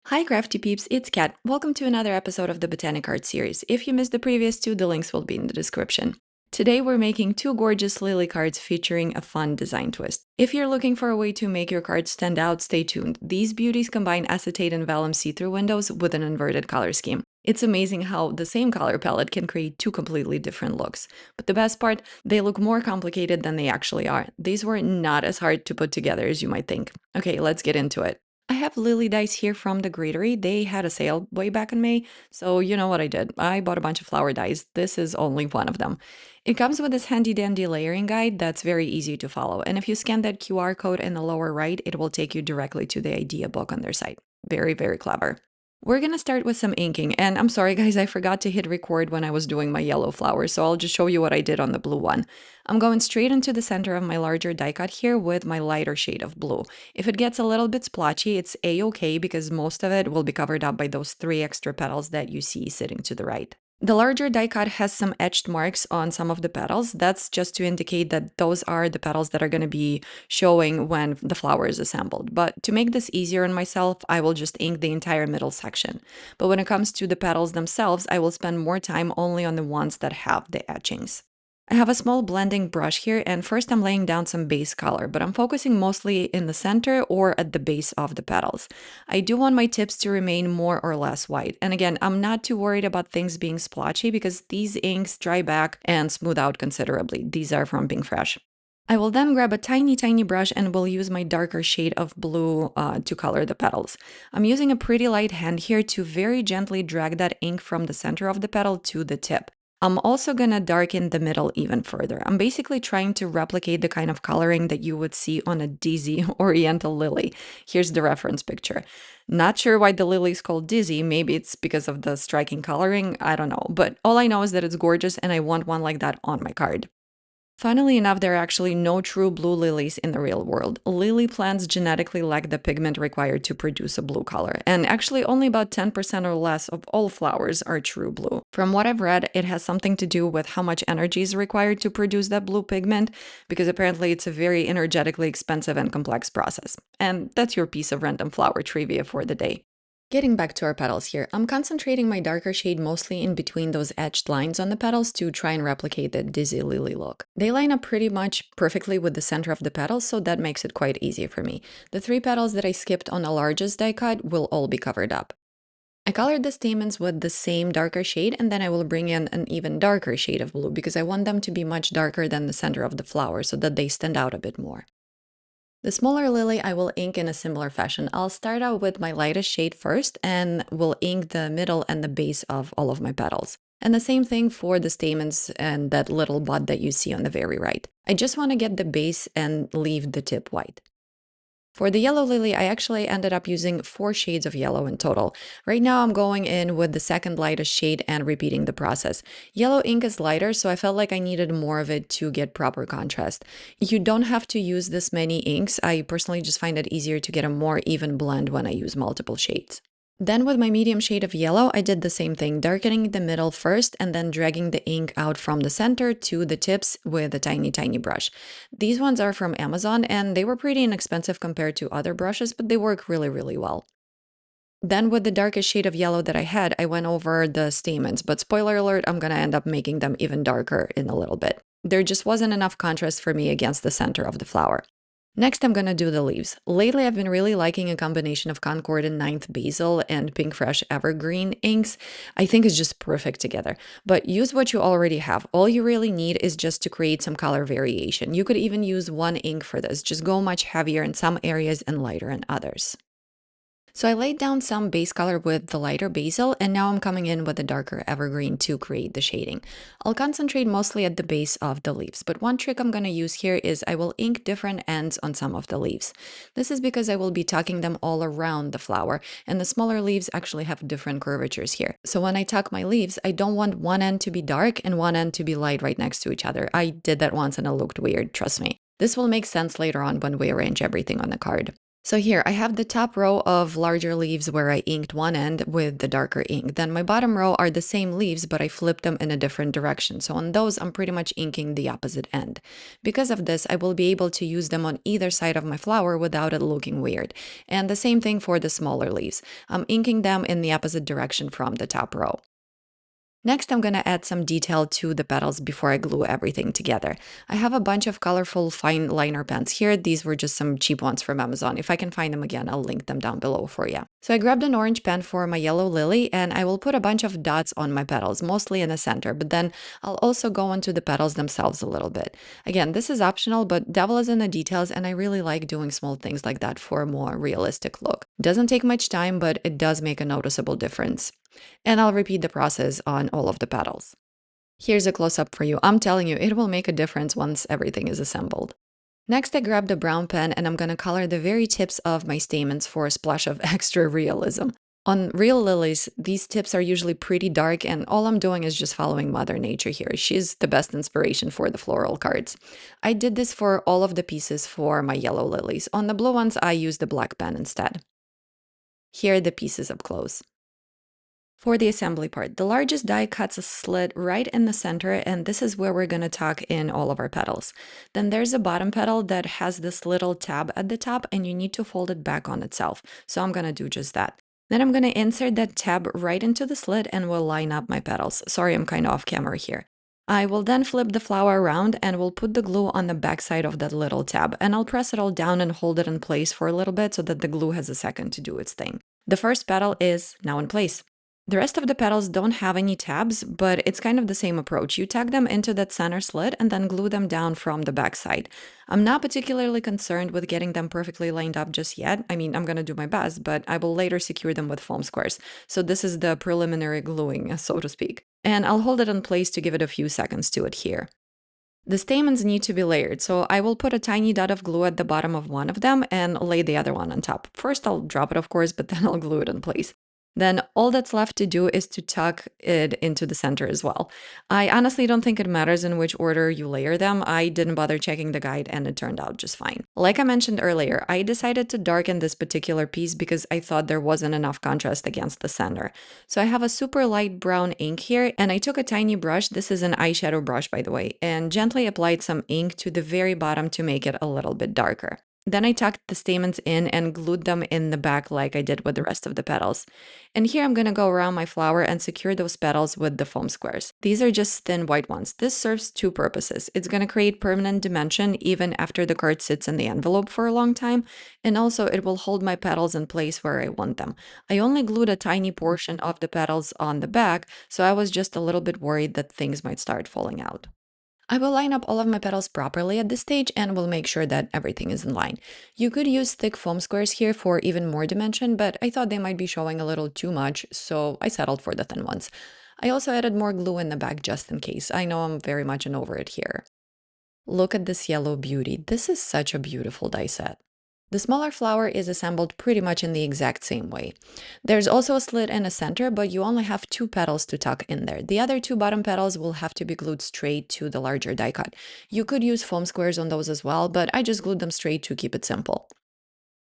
Hi crafty peeps, it's Kat. Welcome to another episode of the Botanic Art series. If you missed the previous two, the links will be in the description. Today we're making two gorgeous lily cards featuring a fun design twist. If you're looking for a way to make your cards stand out, stay tuned. These beauties combine acetate and vellum see-through windows with an inverted color scheme. It's amazing how the same color palette can create two completely different looks. But the best part, they look more complicated than they actually are. These were not as hard to put together as you might think. Okay, let's get into it. I have lily dies here from the Greenery. They had a sale way back in May, so you know what I did. I bought a bunch of flower dies. This is only one of them. It comes with this handy dandy layering guide that's very easy to follow, and if you scan that QR code in the lower right, it will take you directly to the idea book on their site. Very, very clever. We're gonna start with some inking, and I'm sorry guys, I forgot to hit record when I was doing my yellow flower, so I'll just show you what I did on the blue one. I'm going straight into the center of my larger die cut here with my lighter shade of blue. If it gets a little bit splotchy, it's a-okay because most of it will be covered up by those 3 extra petals that you see sitting to the right. The larger die cut has some etched marks on some of the petals. That's just to indicate that those are the petals that are going to be showing when the flower is assembled. But to make this easier on myself, I will just ink the entire middle section. But when it comes to the petals themselves, I will spend more time only on the ones that have the etchings. I have a small blending brush here, and first I'm laying down some base color, but I'm focusing mostly in the center or at the base of the petals. I do want my tips to remain more or less white, and again, I'm not too worried about things being splotchy because these inks dry back and smooth out considerably. These are from Pink Fresh. I will then grab a tiny brush and will use my darker shade of blue to color the petals. I'm using a pretty light hand here to very gently drag that ink from the center of the petal to the tip. I'm also gonna darken the middle even further. I'm basically trying to replicate the kind of coloring that you would see on a dizzy oriental lily. Here's the reference picture. Not sure why the lily is called dizzy. Maybe it's because of the striking coloring. I don't know. But all I know is that it's gorgeous and I want one like that on my card. Funnily enough, there are actually no true blue lilies in the real world. Lily plants genetically lack the pigment required to produce a blue color, and actually only about 10% or less of all flowers are true blue. From what I've read, it has something to do with how much energy is required to produce that blue pigment, because apparently it's a very energetically expensive and complex process. And that's your piece of random flower trivia for the day. Getting back to our petals here, I'm concentrating my darker shade mostly in between those etched lines on the petals to try and replicate that dizzy lily look. They line up pretty much perfectly with the center of the petals, so that makes it quite easy for me. The 3 petals that I skipped on the largest die cut will all be covered up. I colored the stamens with the same darker shade, and then I will bring in an even darker shade of blue because I want them to be much darker than the center of the flower so that they stand out a bit more. The smaller lily I will ink in a similar fashion. I'll start out with my lightest shade first and will ink the middle and the base of all of my petals. And the same thing for the stamens and that little bud that you see on the very right. I just want to get the base and leave the tip white. For the yellow lily, I actually ended up using 4 shades of yellow in total. Right now I'm going in with the second lightest shade and repeating the process. Yellow ink is lighter, so I felt like I needed more of it to get proper contrast. You don't have to use this many inks. I personally just find it easier to get a more even blend when I use multiple shades. Then with my medium shade of yellow, I did the same thing, darkening the middle first and then dragging the ink out from the center to the tips with a tiny brush. These ones are from Amazon and they were pretty inexpensive compared to other brushes, but they work really well. Then with the darkest shade of yellow that I had, I went over the stamens, but spoiler alert, I'm gonna end up making them even darker in a little bit. There just wasn't enough contrast for me against the center of the flower. Next, I'm gonna do the leaves. Lately, I've been really liking a combination of Concord and Ninth Basil and Pink Fresh Evergreen inks. I think it's just perfect together. But use what you already have. All you really need is just to create some color variation. You could even use one ink for this. Just go much heavier in some areas and lighter in others. So I laid down some base color with the lighter basil, and now I'm coming in with a darker evergreen to create the shading. I'll concentrate mostly at the base of the leaves, but one trick I'm going to use here is I will ink different ends on some of the leaves. This is because I will be tucking them all around the flower, and the smaller leaves actually have different curvatures here. So when I tuck my leaves, I don't want one end to be dark and one end to be light right next to each other. I did that once and it looked weird, trust me. This will make sense later on when we arrange everything on the card. So here I have the top row of larger leaves where I inked one end with the darker ink. Then my bottom row are the same leaves, but I flipped them in a different direction. So on those, I'm pretty much inking the opposite end. Because of this, I will be able to use them on either side of my flower without it looking weird. And the same thing for the smaller leaves. I'm inking them in the opposite direction from the top row. Next, I'm going to add some detail to the petals before I glue everything together. I have a bunch of colorful fine liner pens here. These were just some cheap ones from Amazon. If I can find them again, I'll link them down below for you. So I grabbed an orange pen for my yellow lily, and I will put a bunch of dots on my petals, mostly in the center, but then I'll also go into the petals themselves a little bit. Again, this is optional, but devil is in the details, and I really like doing small things like that for a more realistic look. It doesn't take much time, but it does make a noticeable difference. And I'll repeat the process on all of the petals. Here's a close-up for you. I'm telling you, it will make a difference once everything is assembled. Next, I grabbed a brown pen and I'm going to color the very tips of my stamens for a splash of extra realism. On real lilies, these tips are usually pretty dark, and all I'm doing is just following Mother Nature here. She's the best inspiration for the floral cards. I did this for all of the pieces for my yellow lilies. On the blue ones, I used the black pen instead. Here are the pieces up close. For the assembly part, the largest die cuts a slit right in the center, and this is where we're going to tuck in all of our petals. Then there's a bottom petal that has this little tab at the top, and you need to fold it back on itself. So I'm going to do just that. Then I'm going to insert that tab right into the slit and we'll line up my petals. Sorry, I'm kind of off camera here. I will then flip the flower around and we'll put the glue on the back side of that little tab, and I'll press it all down and hold it in place for a little bit so that the glue has a second to do its thing. The first petal is now in place. The rest of the petals don't have any tabs, but it's kind of the same approach. You tuck them into that center slit and then glue them down from the backside. I'm not particularly concerned with getting them perfectly lined up just yet. I mean, I'm going to do my best, but I will later secure them with foam squares. So this is the preliminary gluing, so to speak. And I'll hold it in place to give it a few seconds to adhere. The stamens need to be layered, so I will put a tiny dot of glue at the bottom of one of them and lay the other one on top. First, I'll drop it, of course, but then I'll glue it in place. Then all that's left to do is to tuck it into the center as well. I honestly don't think it matters in which order you layer them. I didn't bother checking the guide and it turned out just fine. Like I mentioned earlier, I decided to darken this particular piece because I thought there wasn't enough contrast against the center. So I have a super light brown ink here, and I took a tiny brush, this is an eyeshadow brush by the way, and gently applied some ink to the very bottom to make it a little bit darker. Then I tucked the stamens in and glued them in the back like I did with the rest of the petals. And here I'm going to go around my flower and secure those petals with the foam squares. These are just thin white ones. This serves two purposes. It's going to create permanent dimension even after the card sits in the envelope for a long time, and also it will hold my petals in place where I want them. I only glued a tiny portion of the petals on the back, so I was just a little bit worried that things might start falling out. I will line up all of my petals properly at this stage and will make sure that everything is in line. You could use thick foam squares here for even more dimension, but I thought they might be showing a little too much, so I settled for the thin ones. I also added more glue in the back just in case. I know I'm very much an over it here. Look at this yellow beauty. This is such a beautiful die set. The smaller flower is assembled pretty much in the exact same way. There's also a slit in the center, but you only have two petals to tuck in there. The other two bottom petals will have to be glued straight to the larger die cut. You could use foam squares on those as well, but I just glued them straight to keep it simple.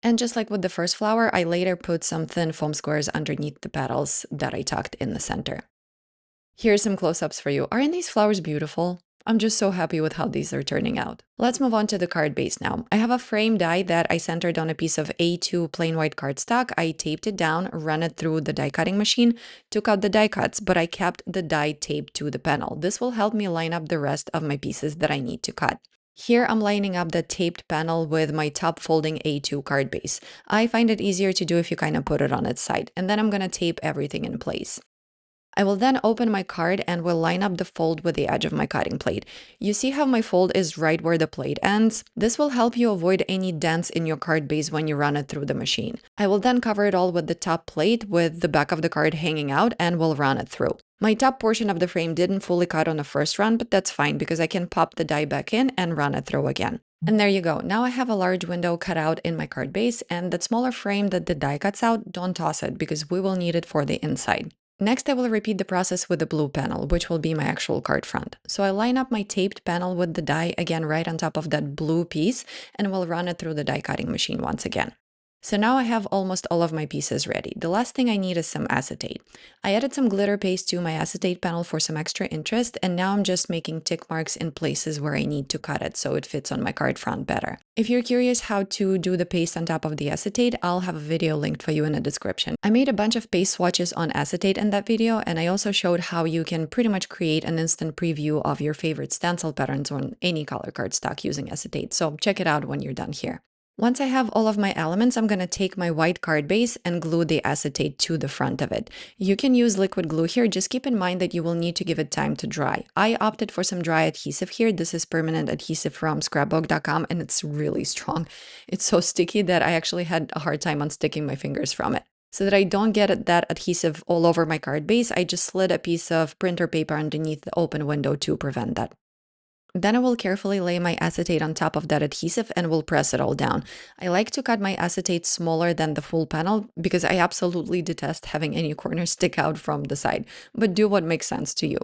And just like with the first flower, I later put some thin foam squares underneath the petals that I tucked in the center. Here's some close-ups for you. Aren't these flowers beautiful? I'm just so happy with how these are turning out. Let's move on to the card base now. I have a frame die that I centered on a piece of A2 plain white cardstock. I taped it down, ran it through the die cutting machine, took out the die cuts, but I kept the die taped to the panel. This will help me line up the rest of my pieces that I need to cut. Here I'm lining up the taped panel with my top folding A2 card base. I find it easier to do if you kind of put it on its side, and then I'm going to tape everything in place. I will then open my card and will line up the fold with the edge of my cutting plate. You see how my fold is right where the plate ends? This will help you avoid any dents in your card base when you run it through the machine. I will then cover it all with the top plate with the back of the card hanging out and will run it through. My top portion of the frame didn't fully cut on the first run, but that's fine because I can pop the die back in and run it through again. And there you go. Now I have a large window cut out in my card base, and that smaller frame that the die cuts out, don't toss it because we will need it for the inside. Next, I will repeat the process with the blue panel, which will be my actual card front. So I line up my taped panel with the die again right on top of that blue piece and will run it through the die cutting machine once again. So now I have almost all of my pieces ready. The last thing I need is some acetate. I added some glitter paste to my acetate panel for some extra interest, and now I'm just making tick marks in places where I need to cut it so it fits on my card front better. If you're curious how to do the paste on top of the acetate, I'll have a video linked for you in the description. I made a bunch of paste swatches on acetate in that video, and I also showed how you can pretty much create an instant preview of your favorite stencil patterns on any color cardstock using acetate, so check it out when you're done here. Once I have all of my elements, I'm going to take my white card base and glue the acetate to the front of it. You can use liquid glue here, just keep in mind that you will need to give it time to dry. I opted for some dry adhesive here. This is permanent adhesive from scrapbook.com, and it's really strong. It's so sticky that I actually had a hard time unsticking my fingers from it. So that I don't get that adhesive all over my card base, I just slid a piece of printer paper underneath the open window to prevent that. Then I will carefully lay my acetate on top of that adhesive and will press it all down. I like to cut my acetate smaller than the full panel because I absolutely detest having any corners stick out from the side, but do what makes sense to you.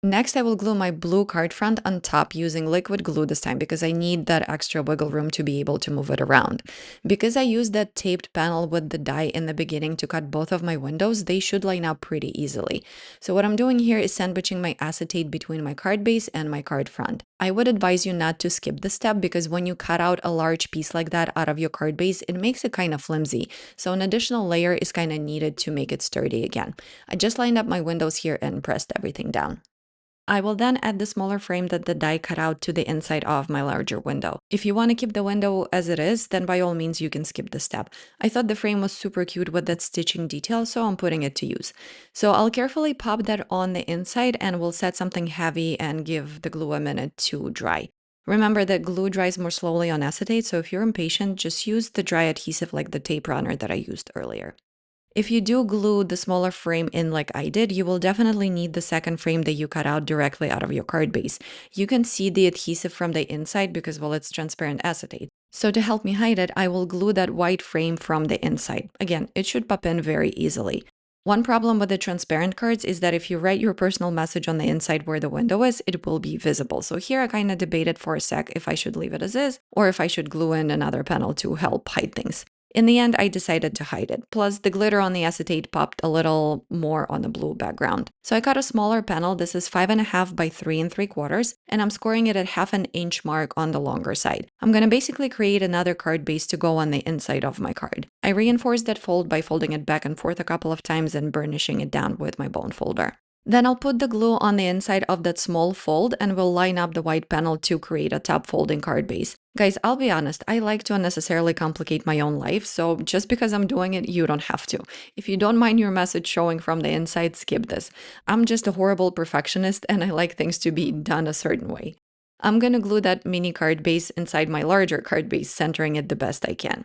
Next, I will glue my blue card front on top using liquid glue this time because I need that extra wiggle room to be able to move it around. Because I used that taped panel with the die in the beginning to cut both of my windows, they should line up pretty easily. So what I'm doing here is sandwiching my acetate between my card base and my card front. I would advise you not to skip this step because when you cut out a large piece like that out of your card base, it makes it kind of flimsy. So an additional layer is kind of needed to make it sturdy again. I just lined up my windows here and pressed everything down. I will then add the smaller frame that the die cut out to the inside of my larger window. If you want to keep the window as it is, then by all means you can skip this step. I thought the frame was super cute with that stitching detail, so I'm putting it to use. So I'll carefully pop that on the inside and we'll set something heavy and give the glue a minute to dry. Remember that glue dries more slowly on acetate, so if you're impatient, just use the dry adhesive like the tape runner that I used earlier. If you do glue the smaller frame in like I did, you will definitely need the second frame that you cut out directly out of your card base. You can see the adhesive from the inside because, well, it's transparent acetate. So to help me hide it, I will glue that white frame from the inside. Again, it should pop in very easily. One problem with the transparent cards is that if you write your personal message on the inside where the window is, it will be visible. So here I kind of debated for a sec if I should leave it as is or if I should glue in another panel to help hide things. In the end, I decided to hide it. Plus, the glitter on the acetate popped a little more on the blue background. So I cut a smaller panel. This is 5.5 by 3 3/4, and I'm scoring it at 1/2 inch mark on the longer side. I'm going to basically create another card base to go on the inside of my card. I reinforced that fold by folding it back and forth a couple of times and burnishing it down with my bone folder. Then I'll put the glue on the inside of that small fold and we'll line up the white panel to create a top folding card base. Guys, I'll be honest, I like to unnecessarily complicate my own life, so just because I'm doing it, you don't have to. If you don't mind your message showing from the inside, skip this. I'm just a horrible perfectionist and I like things to be done a certain way. I'm gonna glue that mini card base inside my larger card base, centering it the best I can.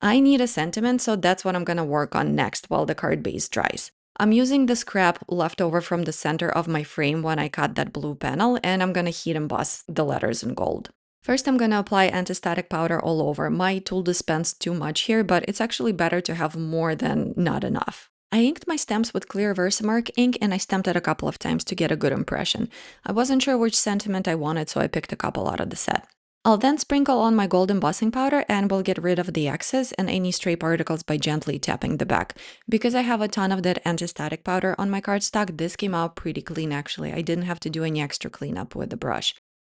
I need a sentiment, so that's what I'm gonna work on next while the card base dries. I'm using the scrap left over from the center of my frame when I cut that blue panel, and I'm gonna heat emboss the letters in gold. First, I'm gonna apply anti-static powder all over. My tool dispensed too much here, but it's actually better to have more than not enough. I inked my stamps with clear Versamark ink and I stamped it a couple of times to get a good impression. I wasn't sure which sentiment I wanted, so I picked a couple out of the set. I'll then sprinkle on my gold embossing powder and we'll get rid of the excess and any stray particles by gently tapping the back. Because I have a ton of that anti-static powder on my cardstock, this came out pretty clean actually. I didn't have to do any extra cleanup with the brush.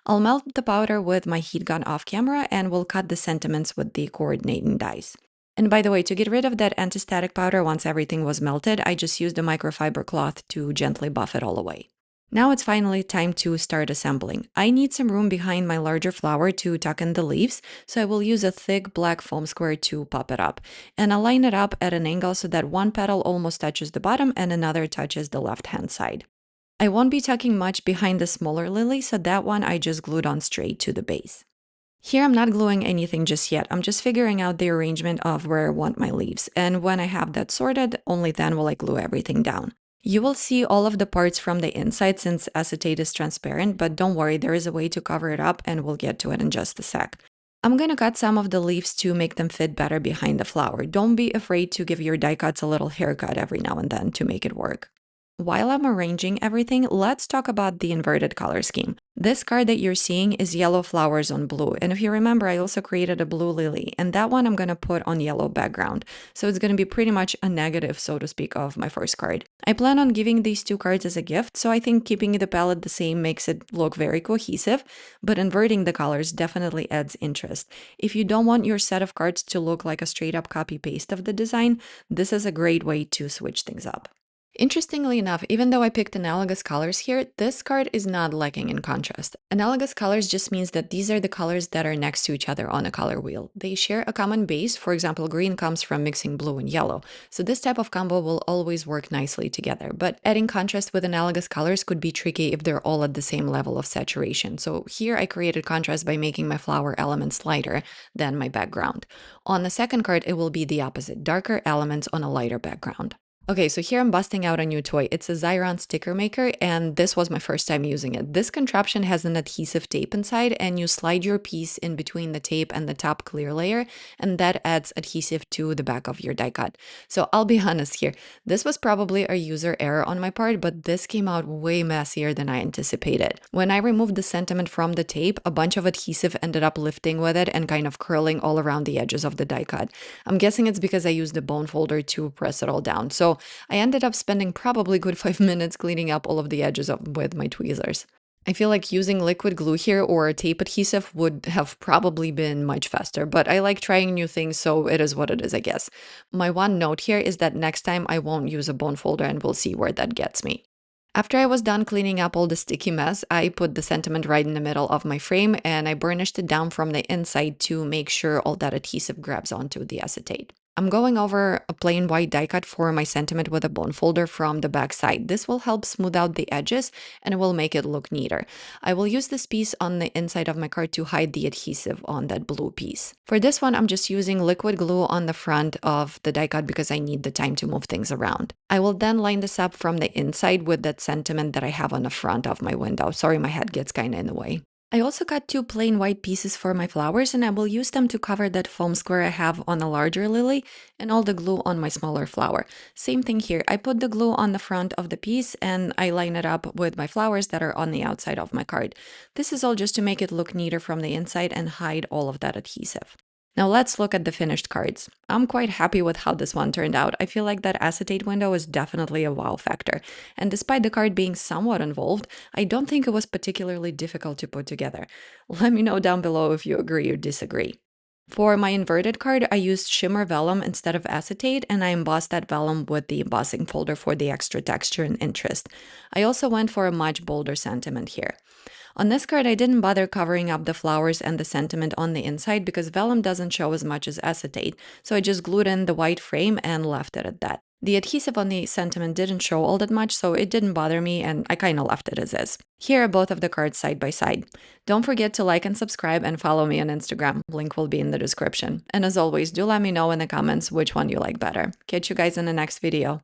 I'll melt the powder with my heat gun off camera and we'll cut the sentiments with the coordinating dies. And by the way, to get rid of that anti-static powder once everything was melted, I just used a microfiber cloth to gently buff it all away. Now it's finally time to start assembling. I need some room behind my larger flower to tuck in the leaves, so I will use a thick black foam square to pop it up. And I'll line it up at an angle so that one petal almost touches the bottom and another touches the left-hand side. I won't be tucking much behind the smaller lily, so that one I just glued on straight to the base. Here I'm not gluing anything just yet, I'm just figuring out the arrangement of where I want my leaves, and when I have that sorted, only then will I glue everything down. You will see all of the parts from the inside since acetate is transparent, but don't worry, there is a way to cover it up and we'll get to it in just a sec. I'm gonna cut some of the leaves to make them fit better behind the flower. Don't be afraid to give your die cuts a little haircut every now and then to make it work. While I'm arranging everything, let's talk about the inverted color scheme. This card that you're seeing is yellow flowers on blue, and if you remember, I also created a blue lily, and that one I'm going to put on yellow background. So it's going to be pretty much a negative, so to speak, of my first card. I plan on giving these two cards as a gift, so I think keeping the palette the same makes it look very cohesive, but inverting the colors definitely adds interest. If you don't want your set of cards to look like a straight up copy-paste of the design, this is a great way to switch things up. Interestingly enough, even though I picked analogous colors here, this card is not lacking in contrast. Analogous colors just means that these are the colors that are next to each other on a color wheel. They share a common base. For example, green comes from mixing blue and yellow. So this type of combo will always work nicely together. But adding contrast with analogous colors could be tricky if they're all at the same level of saturation. So here I created contrast by making my flower elements lighter than my background. On the second card, it will be the opposite, darker elements on a lighter background. Okay, so here I'm busting out a new toy. It's a Xyron sticker maker, and this was my first time using it. This contraption has an adhesive tape inside, and you slide your piece in between the tape and the top clear layer, and that adds adhesive to the back of your die cut. So I'll be honest here, this was probably a user error on my part, but this came out way messier than I anticipated. When I removed the sentiment from the tape, a bunch of adhesive ended up lifting with it and kind of curling all around the edges of the die cut. I'm guessing it's because I used the bone folder to press it all down. So I ended up spending probably good 5 minutes cleaning up all of the edges with my tweezers. I feel like using liquid glue here or tape adhesive would have probably been much faster, but I like trying new things, so it is what it is, I guess. My one note here is that next time I won't use a bone folder and we'll see where that gets me. After I was done cleaning up all the sticky mess, I put the sentiment right in the middle of my frame and I burnished it down from the inside to make sure all that adhesive grabs onto the acetate. I'm going over a plain white die cut for my sentiment with a bone folder from the back side. This will help smooth out the edges and it will make it look neater. I will use this piece on the inside of my card to hide the adhesive on that blue piece. For this one, I'm just using liquid glue on the front of the die cut because I need the time to move things around. I will then line this up from the inside with that sentiment that I have on the front of my window. Sorry, my head gets kind of in the way. I also cut two plain white pieces for my flowers and I will use them to cover that foam square I have on the larger lily and all the glue on my smaller flower. Same thing here. I put the glue on the front of the piece and I line it up with my flowers that are on the outside of my card. This is all just to make it look neater from the inside and hide all of that adhesive. Now let's look at the finished cards. I'm quite happy with how this one turned out. I feel like that acetate window is definitely a wow factor. And despite the card being somewhat involved, I don't think it was particularly difficult to put together. Let me know down below if you agree or disagree. For my inverted card, I used shimmer vellum instead of acetate, and I embossed that vellum with the embossing folder for the extra texture and interest. I also went for a much bolder sentiment here. On this card, I didn't bother covering up the flowers and the sentiment on the inside because vellum doesn't show as much as acetate, so I just glued in the white frame and left it at that. The adhesive on the sentiment didn't show all that much, so it didn't bother me and I kinda left it as is. Here are both of the cards side by side. Don't forget to like and subscribe and follow me on Instagram. Link will be in the description. And as always, do let me know in the comments which one you like better. Catch you guys in the next video.